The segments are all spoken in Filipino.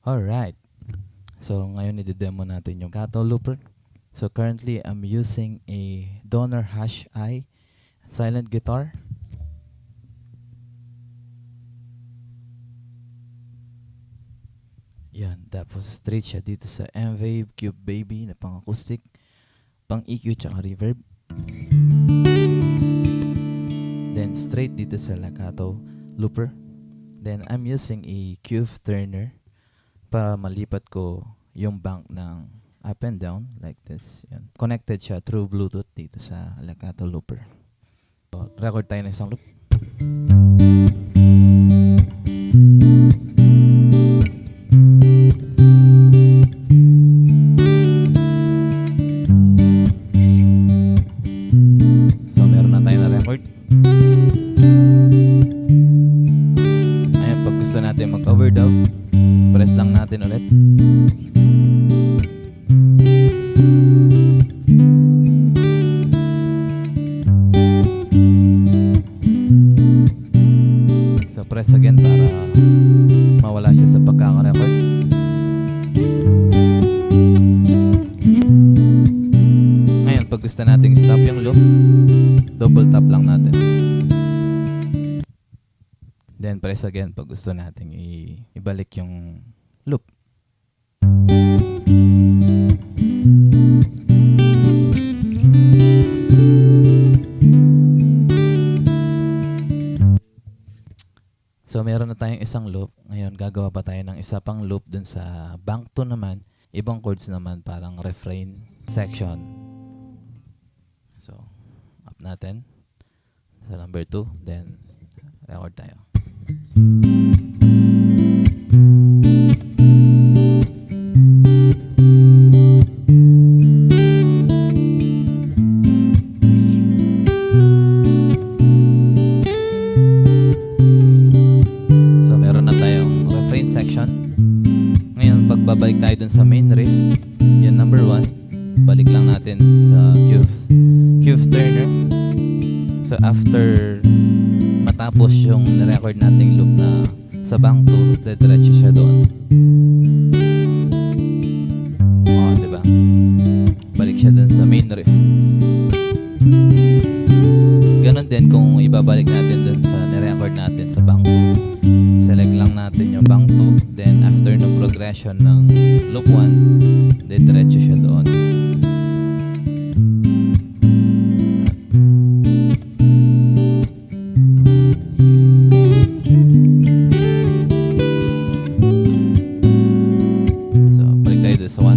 Alright. So, ngayon i-demo natin yung Kato Looper. So, currently, I'm using a Donor Hash I silent guitar. Yan. Tapos, straight siya dito sa M-Wave Cube Baby na pang-acoustic, pang-EQ, tsaka reverb. Then, straight dito sa Kato Looper. Then, I'm using a Cube Turner para malipat ko yung bank ng up and down like this. Yan. Connected siya through Bluetooth dito sa Kato Looper. So, record tayo ng isang loop. So, meron na tayo na record. Ayan, pag gusto natin mag-overdub, press lang natin ulit. So press again para mawala siya sa pagkaka-record. Ngayon, pag gusto nating stop yung loop, double tap lang natin. Then press again pag gusto nating ibalik yung loop. So meron na tayong isang loop. Ngayon gagawa pa tayo ng isa pang loop dun sa bank 2 naman. Ibang chords naman, parang refrain section. So up natin sa number 2, then record tayo. So meron na tayong refrain section. Ngayon pagbabalik tayo dun sa main riff, yan number 1, balik lang natin sa Cube Turner. So after matapos yung nirecord nating loop na sa bank 2, diretso siya doon. Oh, diba? Balik siya dun sa main riff. Ganon din kung ibabalik natin dun sa nirecord natin sa bank 2. Select lang natin yung bank 2. Then after ng progression ng loop 1, diretso siya doon. Sa 1.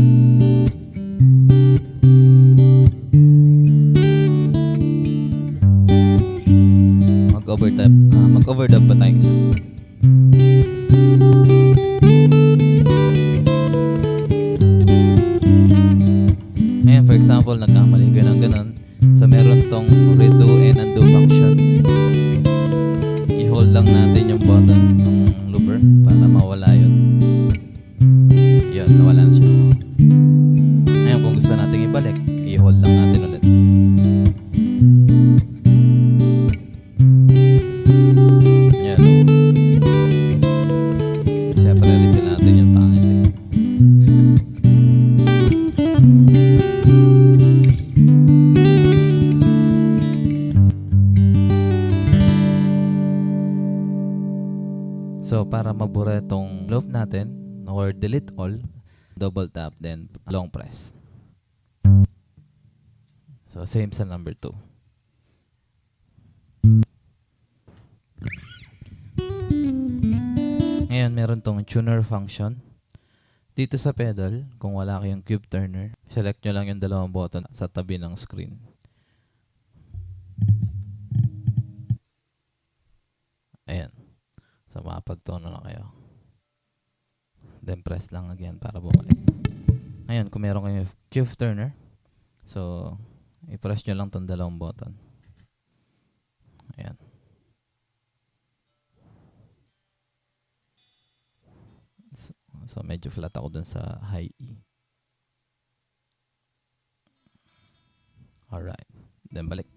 Mag-overdub pa tayo isa. Ngayon, for example, nagkamali ko ng ganun. So, meron tong redo and undo function. I-hold lang natin yung button ng looper para mawala yun. Yun, nawala na siya. Ngayon, kung gusto natin ibalik, i-hold lang natin ulit. Yan. Siyempre, alisin natin yung pangit eh. So, para mabura itong loop natin, or delete all, double tap, then long press. So, same sa number 2. Ngayon, meron tong tuner function. Dito sa pedal, kung wala kayong cube turner, select nyo lang yung dalawang button sa tabi ng screen. Ayan. So, makapagtono na kayo. Then, press lang again para bumalik. Ngayon, kung meron kayong cube turner, so, i-press nyo lang tong dalawang button. Ayan. So, medyo flat ako dun sa high E. Alright. Then, balik.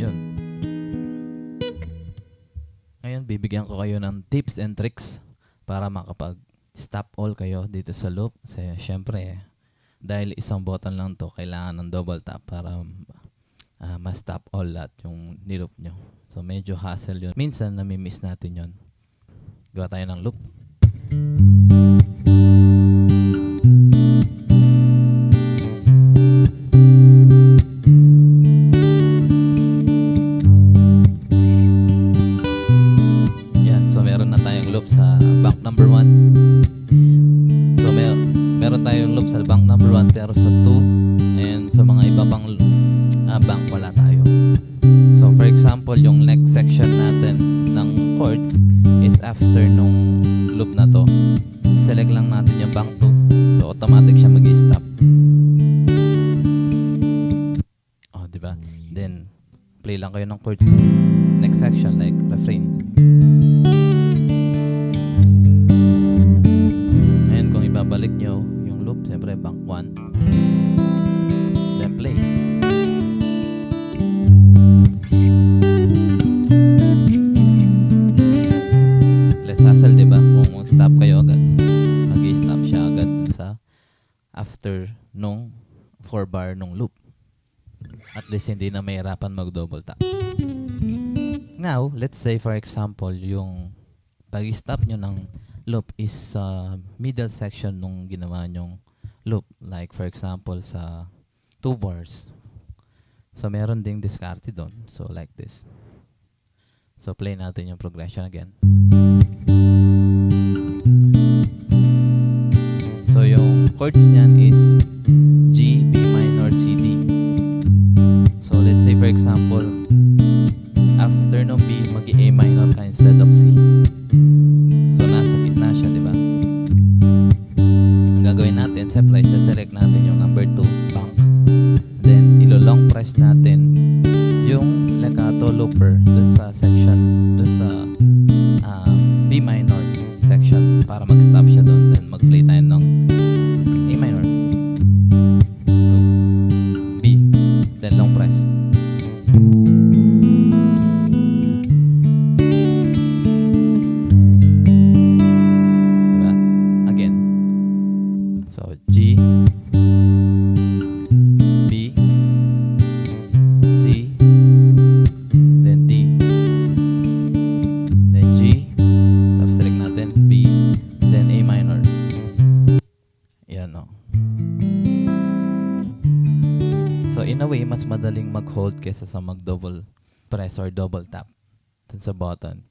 Yun. Ngayon, bibigyan ko kayo ng tips and tricks para makapag-stop all kayo dito sa loop. Kasi, syempre, dahil isang button lang to, kailangan ng double tap para ma-stop all lahat yung niloop nyo. So, medyo hassle yun. Minsan, nami-miss natin yun. Gawa tayo ng loop. Yan. So, meron na tayong loop sa bank number 1. So, meron tayong loop sa bank number 1 pero sa 2 and sa mga iba pang bank wala tayo. So, for example, yung next section natin ng chords is after nung loop na to. Select lang natin yung bank 2. So, automatic siya mag-stop. Oh, diba? Then, play lang kayo ng chords next section like refrain. Ngayon, kung ibabalik nyo yung loop, siyempre bank 1. Then, play. Diba? Kung mag-stop kayo agad, mag-stop siya agad sa after nung 4 bar nung loop. At least hindi na mahirapan mag-double tap. Now, let's say for example, yung pag-stop nyo ng loop is sa middle section nung ginawa nyong loop. Like for example, sa 2 bars. So, meron ding diskarte doon. So, like this. So, play natin yung progression again. So, yung chords niyan is G, B minor, C, D. So, let's say for example, after ng B, mag-A minor ka instead of C. So, nasa gitna siya, di ba? Ang gagawin natin, siyempre, select natin yung number 2, bank. Then, ilo-long press natin yung legato looper dun sa section, dun sa B minor section para mag-stop siya dun. Then, mag-play tayo ng A minor to B. Then, long press. Diba? Again. So, G, B, C, then D, then G, tapos select natin B, then A minor. Yan, no? So, in a way, mas madaling mag-hold kesa sa mag-double press or double tap dun sa button.